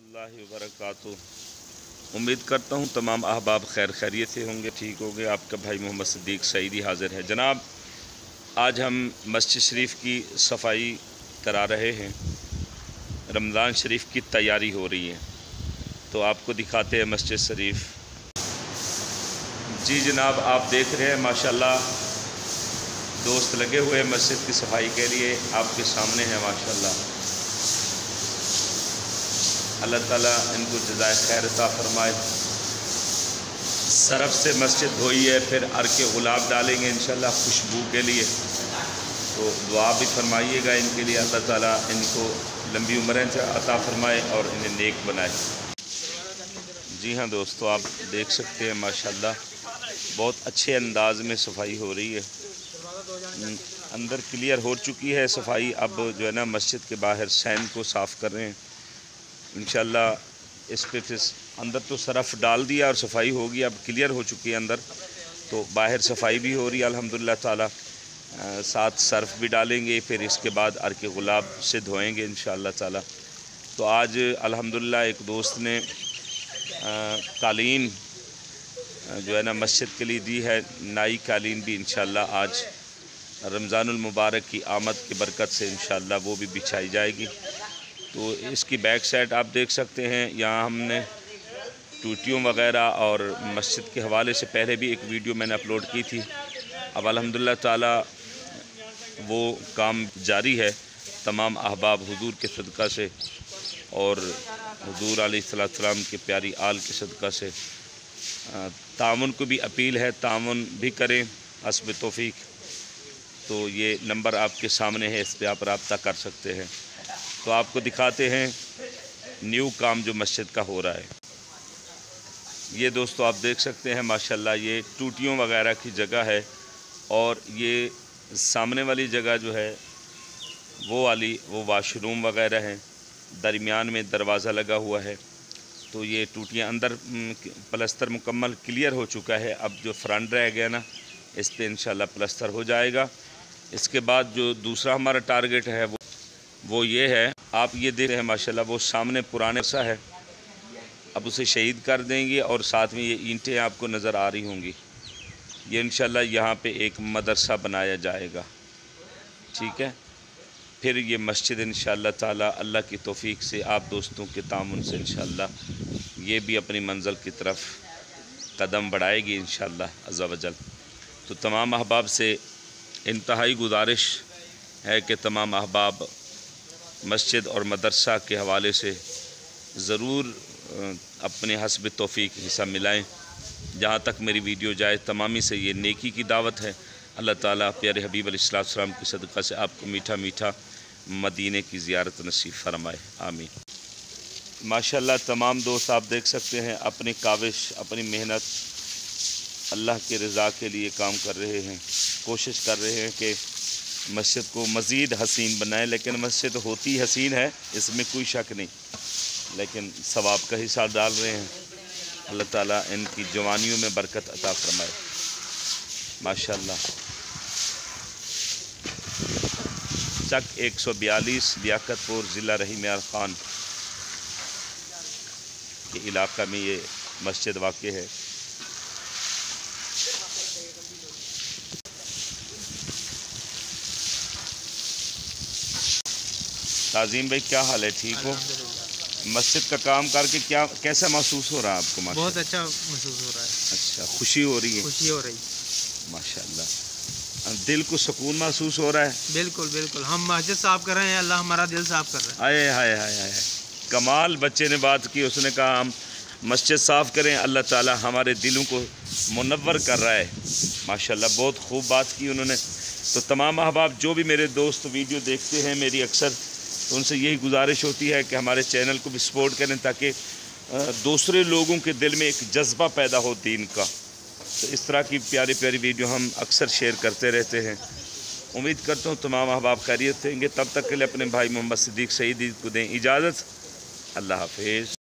रहमतुल्लाहि व बरकातुहू। उम्मीद करता हूँ तमाम अहबाब खैर खैरियत से होंगे, ठीक होंगे। आपका भाई मोहम्मद सिद्दीक सईदी हाज़िर है। जनाब, आज हम मस्जिद शरीफ की सफाई करा रहे हैं। रमज़ान शरीफ की तैयारी हो रही है, तो आपको दिखाते हैं मस्जिद शरीफ। जी जनाब, आप देख रहे हैं माशाल्लाह दोस्त लगे हुए हैं मस्जिद की सफाई के लिए। आपके सामने है माशाल्लाह। अल्लाह ताला इनको जज़ाए खैर अता फरमाए। सरफ से मस्जिद धोई है, फिर अर्के गुलाब डालेंगे इंशाल्लाह खुशबू के लिए। तो दुआ भी फरमाइएगा इनके लिए, अल्लाह ताला इनको लंबी उम्रें अता फरमाए और इन्हें नेक बनाए। जी हाँ दोस्तों, आप देख सकते हैं माशाल्लाह बहुत अच्छे अंदाज में सफाई हो रही है। अंदर क्लियर हो चुकी है सफाई। अब जो है ना मस्जिद के बाहर सैन को साफ़ कर रहे हैं इंशाल्लाह। इस पे फिर अंदर तो सरफ डाल दिया और सफाई होगी, अब क्लियर हो चुकी है अंदर, तो बाहर सफाई भी हो रही है अल्हम्दुलिल्लाह ताला। साथ सर्फ भी डालेंगे, फिर इसके बाद अर्के गुलाब से धोएंगे इंशाल्लाह ताला। तो आज अल्हम्दुलिल्लाह एक दोस्त ने कालीन जो है ना मस्जिद के लिए दी है, नाई कालीन भी इंशाल्लाह आज रमज़ानुल मुबारक की आमद की बरकत से इंशाल्लाह वो भी बिछाई जाएगी। तो इसकी बैक साइड आप देख सकते हैं, यहाँ हमने टूटियों वग़ैरह और मस्जिद के हवाले से पहले भी एक वीडियो मैंने अपलोड की थी। अब अल्हम्दुलिल्लाह ताला वो काम जारी है तमाम अहबाब हुजूर के सदक़ा से और हुजूर अलैहिस्सलाम के प्यारी आल के सदक़ा से। तामुन को भी अपील है, तामुन भी करें हस्ब तौफीक। तो ये नंबर आपके सामने है, इस पर आप रब्ता कर सकते हैं। तो आपको दिखाते हैं न्यू काम जो मस्जिद का हो रहा है। ये दोस्तों आप देख सकते हैं माशाल्लाह ये टूटियों वगैरह की जगह है, और ये सामने वाली जगह जो है वो वाशरूम वगैरह है। दरमियान में दरवाज़ा लगा हुआ है, तो ये टूटियाँ अंदर प्लस्तर मुकम्मल क्लियर हो चुका है। अब जो फ्रंट रह गया ना, इस पे इंशाल्लाह प्लस्तर हो जाएगा। इसके बाद जो दूसरा हमारा टारगेट है वो ये है, आप ये देख रहे हैं माशाल्लाह वो सामने पुराने सा है, अब उसे शहीद कर देंगे और साथ में ये ईंटें आपको नज़र आ रही होंगी। ये इंशाल्लाह यहाँ पे एक मदरसा बनाया जाएगा, ठीक है। फिर ये मस्जिद इंशाल्लाह ताला अल्लाह की तौफीक से आप दोस्तों के तामुन से इंशाल्लाह ये भी अपनी मंजिल की तरफ कदम बढ़ाएगी इंशाल्लाह अज़्ज़ा वजल। तो तमाम अहबाब से इंतहाई गुजारिश है कि तमाम अहबाब मस्जिद और मदरसा के हवाले से ज़रूर अपने हस्ब तौफीक हिस्सा मिलाएं। जहाँ तक मेरी वीडियो जाए तमामी से ये नेकी की दावत है। अल्लाह ताला प्यारे हबीब अलैहिस्सलाम की सदक़ा से आपको मीठा मीठा मदीने की ज़ियारत नसीब फरमाए, आमीन। माशाल्लाह तमाम दोस्त आप देख सकते हैं अपनी काविश अपनी मेहनत अल्लाह के रज़ा के लिए काम कर रहे हैं। कोशिश कर रहे हैं कि मस्जिद को मज़ीद हसीन बनाएं। लेकिन मस्जिद होती हसीन है, इसमें कोई शक नहीं, लेकिन सवाब का हिस्सा डाल रहे हैं। अल्लाह ताला इनकी जवानियों में बरकत अता फरमाए माशाल्लाह। चक 142 लियाकतपुर ज़िला रहीम यार ख़ान के इलाका में ये मस्जिद वाक़ई है। ताज़ीम भाई क्या हाल है, ठीक हो? मस्जिद का काम करके कैसा महसूस हो रहा है आपको? बहुत अच्छा महसूस हो रहा है। अच्छा, खुशी हो रही है? खुशी हो रही माशाल्लाह, दिल को सुकून महसूस हो रहा है। बिल्कुल बिल्कुल, हम मस्जिद साफ कर रहे हैं, अल्लाह हमारा दिल साफ कर रहा है। आए हाय हाय हाय, कमाल बच्चे ने बात की। उसने कहा हम मस्जिद साफ़ करें, अल्लाह ताला हमारे दिलों को मुनव्वर कर रहा है। माशाल्लाह, बहुत खूब बात की उन्होंने। तो तमाम अहबाब जो भी मेरे दोस्त वीडियो देखते हैं मेरी अक्सर, तो उनसे यही गुजारिश होती है कि हमारे चैनल को भी सपोर्ट करें, ताकि दूसरे लोगों के दिल में एक जज्बा पैदा हो दीन का। तो इस तरह की प्यारी प्यारी वीडियो हम अक्सर शेयर करते रहते हैं। उम्मीद करता हूँ तमाम अहबाब खैरियत रहेंगे। तब तक के लिए अपने भाई मोहम्मद सिद्दीक सईदी को दें इजाज़त। अल्लाह हाफिज़।